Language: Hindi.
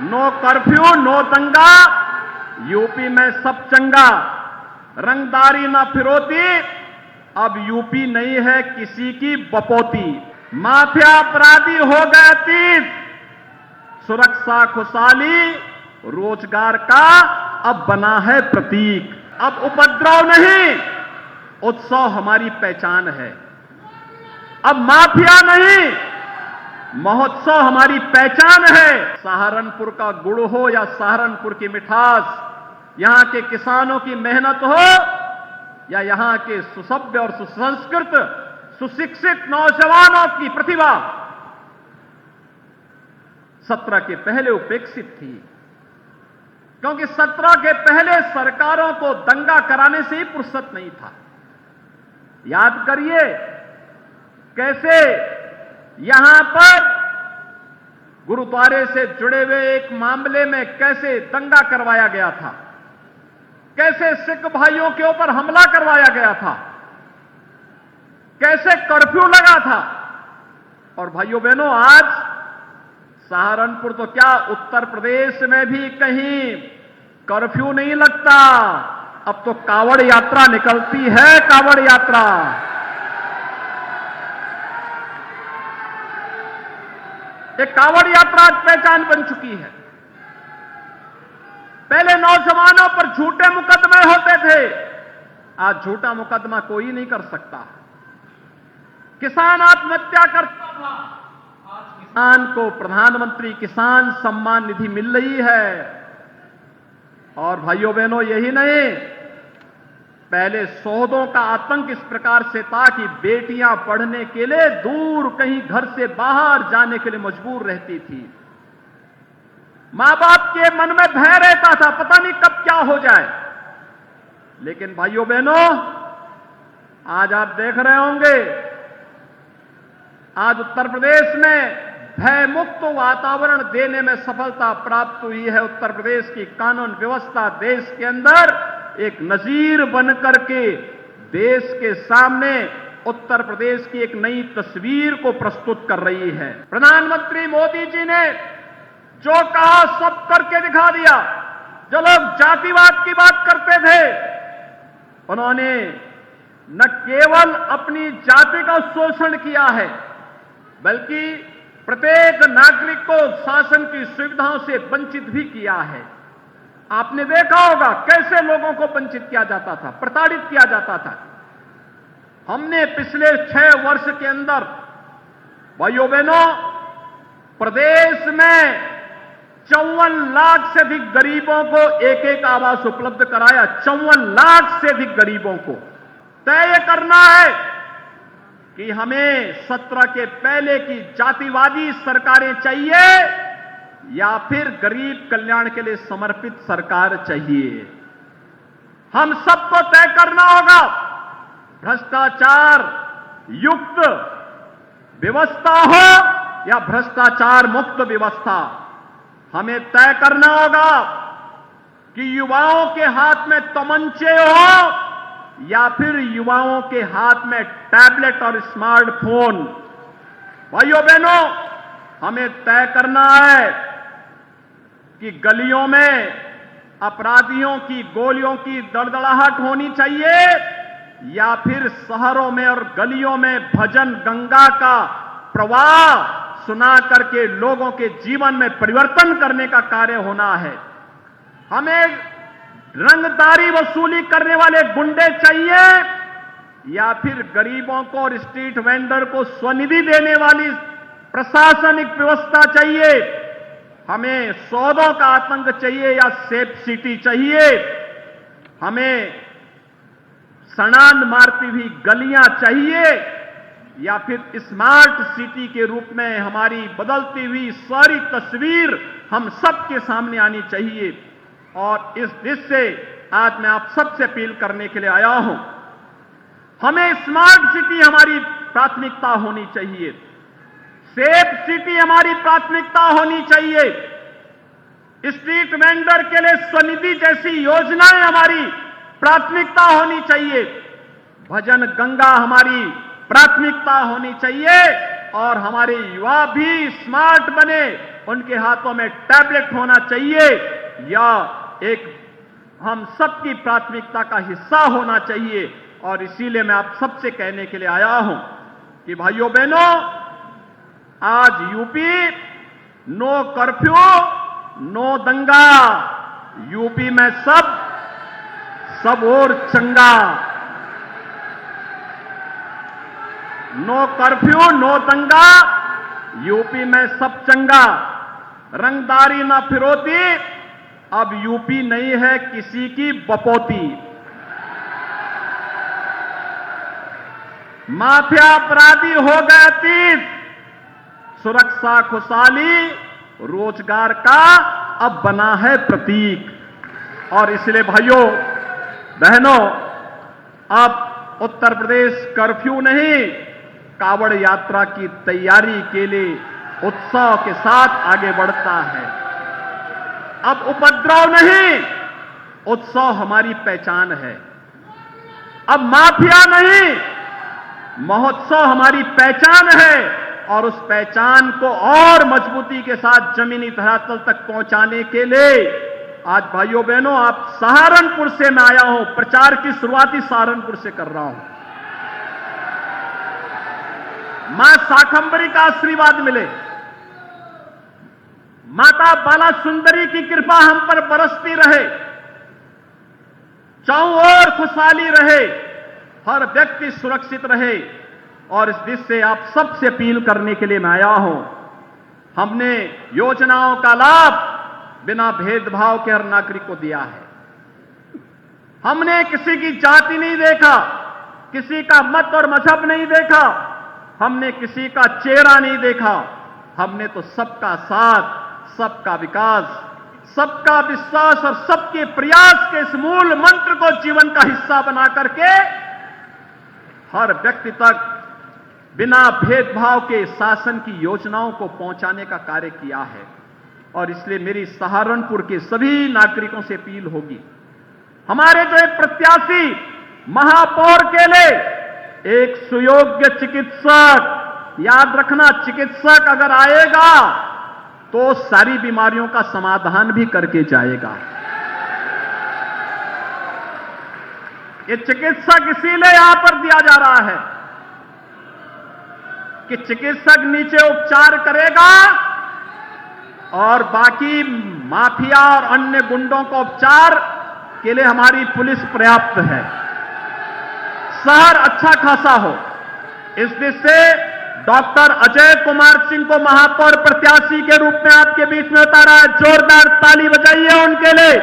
नो कर्फ्यू, नो दंगा, यूपी में सब चंगा, रंगदारी ना फिरौती, अब यूपी नहीं है किसी की बपोती। माफिया अपराधी हो गए अतीत, सुरक्षा खुशहाली रोजगार का अब बना है प्रतीक। अब उपद्रव नहीं, उत्सव हमारी पहचान है। अब माफिया नहीं, महोत्सव हमारी पहचान है। सहारनपुर का गुड़ हो या सहारनपुर की मिठास, यहां के किसानों की मेहनत हो या यहां के सुसभ्य और सुसंस्कृत सुशिक्षित नौजवानों की प्रतिभा, 17 के पहले उपेक्षित थी, क्योंकि 17 के पहले सरकारों को दंगा कराने से ही फुर्सत नहीं था। याद करिए कैसे यहां पर गुरुद्वारे से जुड़े हुए एक मामले में कैसे दंगा करवाया गया था, कैसे सिख भाइयों के ऊपर हमला करवाया गया था, कैसे कर्फ्यू लगा था। और भाइयों बहनों, आज सहारनपुर तो क्या, उत्तर प्रदेश में भी कहीं कर्फ्यू नहीं लगता। अब तो कावड़ यात्रा निकलती है, कावड़ यात्रा। एक कावड़ यात्रा आज पहचान बन चुकी है। पहले नौजवानों पर झूठे मुकदमे होते थे, आज झूठा मुकदमा कोई नहीं कर सकता। किसान आत्महत्या करता था, आज किसान को प्रधानमंत्री किसान सम्मान निधि मिल रही है। और भाइयों बहनों, यही नहीं, पहले सौदों का आतंक इस प्रकार से था कि बेटियां पढ़ने के लिए दूर कहीं घर से बाहर जाने के लिए मजबूर रहती थी। मां बाप के मन में भय रहता था, पता नहीं कब क्या हो जाए। लेकिन भाइयों बहनों, आज आप देख रहे होंगे, आज उत्तर प्रदेश में भय मुक्त वातावरण देने में सफलता प्राप्त हुई है। उत्तर प्रदेश की कानून व्यवस्था देश के अंदर एक नजीर बनकर के देश के सामने उत्तर प्रदेश की एक नई तस्वीर को प्रस्तुत कर रही है। प्रधानमंत्री मोदी जी ने जो कहा सब करके दिखा दिया। जो लोग जातिवाद की बात करते थे, उन्होंने न केवल अपनी जाति का शोषण किया है, बल्कि प्रत्येक नागरिक को शासन की सुविधाओं से वंचित भी किया है। आपने देखा होगा कैसे लोगों को वंचित किया जाता था, प्रताड़ित किया जाता था। हमने पिछले 6 वर्ष के अंदर भाइयों बहनों प्रदेश में 54 लाख से अधिक गरीबों को एक एक आवास उपलब्ध कराया। 54 लाख से अधिक गरीबों को। तय करना है कि हमें 17 के पहले की जातिवादी सरकारें चाहिए या फिर गरीब कल्याण के लिए समर्पित सरकार चाहिए। हम सबको तय करना होगा। भ्रष्टाचार युक्त व्यवस्था हो या भ्रष्टाचार मुक्त व्यवस्था, हमें तय करना होगा कि युवाओं के हाथ में तमंचे हो या फिर युवाओं के हाथ में टैबलेट और स्मार्टफोन। भाइयों बहनों, हमें तय करना है कि गलियों में अपराधियों की गोलियों की दड़दड़ाहट होनी चाहिए या फिर शहरों में और गलियों में भजन गंगा का प्रवाह सुना करके लोगों के जीवन में परिवर्तन करने का कार्य होना है। हमें रंगदारी वसूली करने वाले गुंडे चाहिए या फिर गरीबों को और स्ट्रीट वेंडर को स्वनिधि देने वाली प्रशासनिक व्यवस्था चाहिए। हमें सौदों का आतंक चाहिए या सेफ सिटी चाहिए। हमें सड़ान मारती हुई गलियां चाहिए या फिर स्मार्ट सिटी के रूप में हमारी बदलती हुई सारी तस्वीर हम सबके सामने आनी चाहिए। और इस दृष्टि से आज मैं आप सबसे अपील करने के लिए आया हूं। हमें स्मार्ट सिटी हमारी प्राथमिकता होनी चाहिए, सेफ सिटी हमारी प्राथमिकता होनी चाहिए, स्ट्रीट वेंडर के लिए स्वनिधि जैसी योजनाएं हमारी प्राथमिकता होनी चाहिए, भजन गंगा हमारी प्राथमिकता होनी चाहिए और हमारे युवा भी स्मार्ट बने, उनके हाथों में टैबलेट होना चाहिए या एक हम सबकी प्राथमिकता का हिस्सा होना चाहिए। और इसीलिए मैं आप सबसे कहने के लिए आया हूं कि भाइयों बहनों, आज यूपी नो कर्फ्यू, नो दंगा, यूपी में सब और चंगा। नो कर्फ्यू, नो दंगा, यूपी में सब चंगा। रंगदारी ना फिरौती, अब यूपी नहीं है किसी की बपौती। माफिया अपराधी हो गए अतीत, सुरक्षा खुशहाली रोजगार का अब बना है प्रतीक। और इसलिए भाइयों बहनों, अब उत्तर प्रदेश कर्फ्यू नहीं, कावड़ यात्रा की तैयारी के लिए उत्साह के साथ आगे बढ़ता है। अब उपद्रव नहीं, उत्सव हमारी पहचान है। अब माफिया नहीं, महोत्सव हमारी पहचान है। और उस पहचान को और मजबूती के साथ जमीनी धरातल तक पहुंचाने के लिए आज भाइयों बहनों, आप सहारनपुर से मैं आया हूं, प्रचार की शुरुआती सहारनपुर से कर रहा हूं। मां शाकंभरी का आशीर्वाद मिले, माता बाला सुंदरी की कृपा हम पर बरसती रहे, चारों ओर खुशहाली रहे, हर व्यक्ति सुरक्षित रहे। और इस दिशा से आप सबसे अपील करने के लिए मैं आया हूं। हमने योजनाओं का लाभ बिना भेदभाव के हर नागरिक को दिया है। हमने किसी की जाति नहीं देखा, किसी का मत और मजहब नहीं देखा, हमने किसी का चेहरा नहीं देखा। हमने तो सबका साथ, सबका विकास, सबका विश्वास और सबके प्रयास के इस मूल मंत्र को जीवन का हिस्सा बना करके हर व्यक्ति तक बिना भेदभाव के शासन की योजनाओं को पहुंचाने का कार्य किया है। और इसलिए मेरी सहारनपुर के सभी नागरिकों से अपील होगी, हमारे जो एक प्रत्याशी महापौर के लिए एक सुयोग्य चिकित्सक, याद रखना चिकित्सक अगर आएगा तो सारी बीमारियों का समाधान भी करके जाएगा। ये चिकित्सक इसीलिए यहां पर दिया जा रहा है कि चिकित्सक नीचे उपचार करेगा और बाकी माफिया और अन्य गुंडों को उपचार के लिए हमारी पुलिस पर्याप्त है। शहर अच्छा खासा हो, इस दिशा से डॉक्टर अजय कुमार सिंह को महापौर प्रत्याशी के रूप में आपके बीच में उतारा है। जोरदार ताली बजाइए उनके लिए।